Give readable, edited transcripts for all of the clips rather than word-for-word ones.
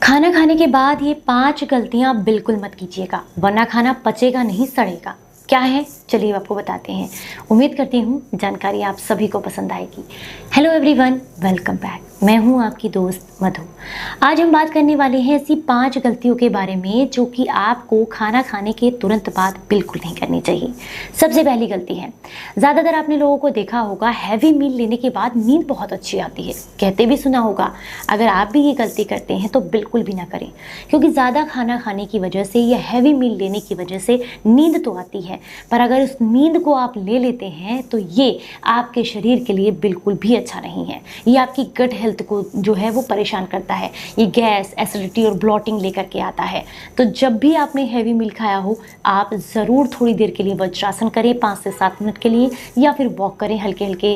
खाना खाने के बाद ये 5 गलतियां बिल्कुल मत कीजिएगा, वरना खाना पचेगा नहीं, सड़ेगा। क्या है, चलिए आपको बताते हैं। उम्मीद करती हूँ जानकारी आप सभी को पसंद आएगी। Hello everyone, welcome back. मैं हूँ आपकी दोस्त मधु। आज हम बात करने वाले हैं ऐसी 5 गलतियों के बारे में जो कि आपको खाना खाने के तुरंत बाद बिल्कुल नहीं करनी चाहिए। सबसे पहली गलती है, ज़्यादातर आपने लोगों को देखा होगा हैवी मील लेने के बाद नींद बहुत अच्छी आती है, कहते भी सुना होगा। अगर आप भी ये गलती करते हैं तो बिल्कुल भी ना करें, क्योंकि ज़्यादा खाना खाने की वजह से या हैवी मील लेने की वजह से नींद तो आती है, पर अगर उस नींद को आप ले लेते हैं तो ये आपके शरीर के लिए बिल्कुल भी अच्छा नहीं है। ये आपकी गट हेल्थ को जो है वो परेशान करता है। ये गैस, एसिडिटी और ब्लॉटिंग लेकर के आता है। तो जब भी आपने हैवी मील खाया हो, आप ज़रूर थोड़ी देर के लिए वज्रासन करें, 5 से 7 मिनट के लिए, या फिर वॉक करें हल्के हल्के।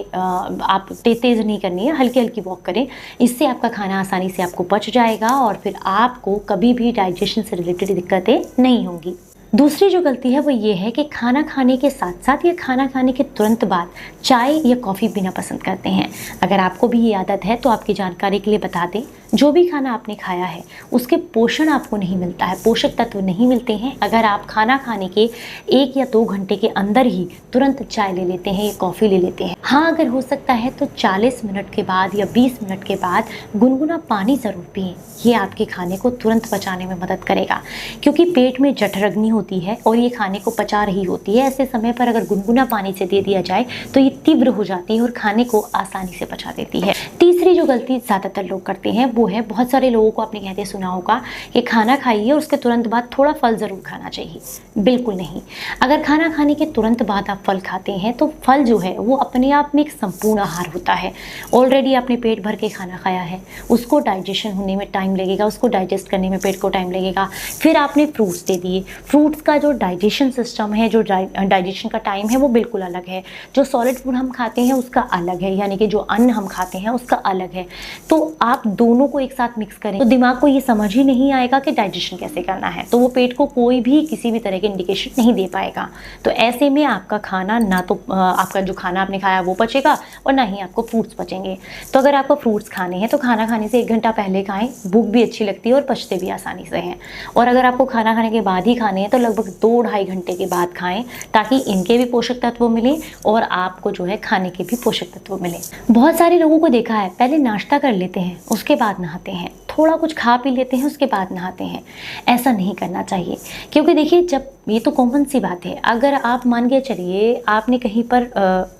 आप तेज़ नहीं करनी है, हल्की हल्की वॉक करें। इससे आपका खाना आसानी से आपको पच जाएगा और फिर आपको कभी भी डाइजेशन से रिलेटेड दिक्कतें नहीं होंगी। दूसरी जो गलती है वो ये है कि खाना खाने के साथ साथ या खाना खाने के तुरंत बाद चाय या कॉफ़ी पीना पसंद करते हैं। अगर आपको भी ये आदत है तो आपकी जानकारी के लिए बता दें, जो भी खाना आपने खाया है उसके पोषण आपको नहीं मिलता है, पोषक तत्व नहीं मिलते हैं अगर आप खाना खाने के 1 या 2 घंटे के अंदर ही तुरंत चाय ले लेते हैं या कॉफ़ी ले लेते हैं। हाँ, अगर हो सकता है तो 40 मिनट के बाद या 20 मिनट के बाद गुनगुना पानी ज़रूर पिएं। ये आपके खाने को तुरंत पचाने में मदद करेगा, क्योंकि पेट में जठरग्नि होती है और ये खाने को पचा रही होती है। ऐसे समय पर अगर गुनगुना पानी से दे दिया जाए तो ये तीव्र हो जाती है और खाने को आसानी से पचा देती है। तीसरी जो गलती ज़्यादातर लोग करते हैं वो है, बहुत सारे लोगों को आपने कहते सुना होगा कि खाना खाइए और उसके तुरंत बाद थोड़ा फल ज़रूर खाना चाहिए। बिल्कुल नहीं। अगर खाना खाने के तुरंत बाद आप फल खाते हैं तो फल जो है वो अपने आप में एक संपूर्ण आहार होता है। ऑलरेडी आपने पेट भर के खाना खाया है, उसको डाइजेशन होने में टाइम लगेगा, उसको डाइजेस्ट करने में पेट को टाइम लगेगा। फिर आपने फ्रूट्स दे दिए। फ्रूट्स का जो डाइजेशन सिस्टम है, जो डाइजेशन का टाइम है वो बिल्कुल अलग है। जो सॉलिड फूड हम खाते हैं उसका अलग है, यानी कि जो अन्न हम खाते हैं उसका अलग है। तो आप दोनों को एक साथ मिक्स करें तो दिमाग को ये समझ ही नहीं आएगा कि डाइजेशन कैसे करना है, तो वो पेट को कोई भी किसी भी तरह के इंडिकेशन नहीं दे पाएगा। तो ऐसे में आपका खाना ना तो आपका जो खाना आपने खाया वो पचेगा और ना ही आपको फ्रूट्स पचेंगे। तो अगर आपको फ्रूट्स खाने हैं तो खाना खाने से 1 घंटा पहले खाएं, भूख भी अच्छी लगती है और पचते भी आसानी से हैं। और अगर आपको खाना खाने के बाद ही खाने हैं तो लगभग 2-2.5 घंटे के बाद खाएं, ताकि इनके भी पोषक तत्व मिलें और आपको जो है खाने के भी पोषक तत्व मिलें। बहुत सारे लोगों को देखा है, पहले नाश्ता कर लेते हैं उसके बाद नहाते हैं, थोड़ा कुछ खा पी लेते हैं उसके बाद नहाते हैं। ऐसा नहीं करना चाहिए, क्योंकि देखिए, जब ये तो कॉमन सी बात है, अगर आप मान के चलिए आपने कहीं पर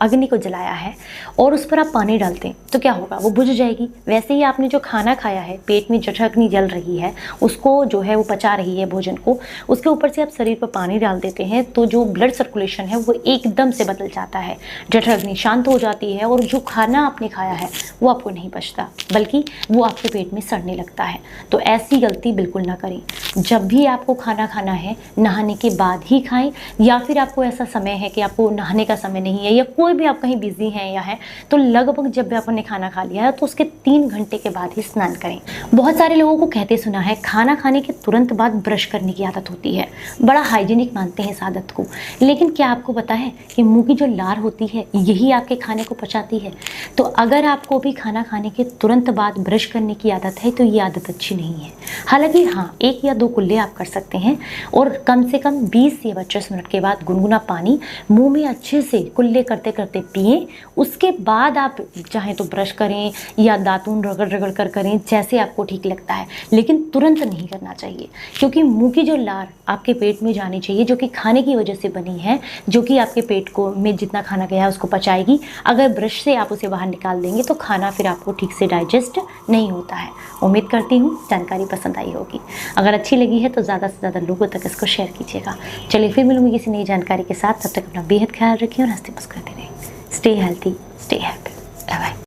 अग्नि को जलाया है और उस पर आप पानी डालते हैं तो क्या होगा, वो बुझ जाएगी। वैसे ही आपने जो खाना खाया है, पेट में जठरग्नि जल रही है, उसको जो है वो पचा रही है भोजन को, उसके ऊपर से आप शरीर पर पानी डाल देते हैं तो जो ब्लड सर्कुलेशन है वो एकदम से बदल जाता है, जठरग्नि शांत हो जाती है और जो खाना आपने खाया है वो आपको नहीं पचता, बल्कि वो आपके पेट में सड़ने लगता है। तो ऐसी गलती बिल्कुल ना करें। जब भी आपको खाना खाना है, नहाने के बाद ही खाएं, या फिर आपको ऐसा समय है कि आपको नहाने का समय नहीं है या कोई भी आप कहीं बिजी हैं या है, तो लगभग जब भी आपने खाना खा लिया है तो उसके 3 घंटे के बाद ही स्नान करें। बहुत सारे लोगों को कहते सुना है खाना खाने के तुरंत बाद ब्रश करने की आदत होती है, बड़ा हाइजीनिक मानते हैं इस आदत को। लेकिन क्या आपको पता है कि मुंह की जो लार होती है यही आपके खाने को पचाती है। तो अगर आपको भी खाना खाने के तुरंत बाद ब्रश करने की आदत है तो ये आदत अच्छी नहीं है। हालांकि हाँ, 1 या 2 कुल्ले आप कर सकते हैं और कम से कम 20 या 25 मिनट के बाद गुनगुना पानी मुंह में अच्छे से कुल्ले करते करते पिएं। उसके बाद आप चाहें तो ब्रश करें या दातून रगड़ रगड़ कर करें, जैसे आपको ठीक लगता है, लेकिन तुरंत नहीं करना चाहिए, क्योंकि मुंह की जो लार आपके पेट में जानी चाहिए, जो कि खाने की वजह से बनी है, जो कि आपके पेट को में जितना खाना गया है उसको पचाएगी। अगर ब्रश से आप उसे बाहर निकाल देंगे तो खाना फिर आपको ठीक से डाइजेस्ट नहीं होता है। उम्मीद करती हूँ जानकारी पसंद आई होगी। अगर अच्छी लगी है तो ज़्यादा से ज़्यादा लोगों तक इसको शेयर कीजिएगा। चलिए फिर मिलूंगी किसी नई जानकारी के साथ। तब तक अपना बेहद ख्याल रखिए और हंसते मुस्कुराते रहें। Stay healthy, stay happy. Bye bye.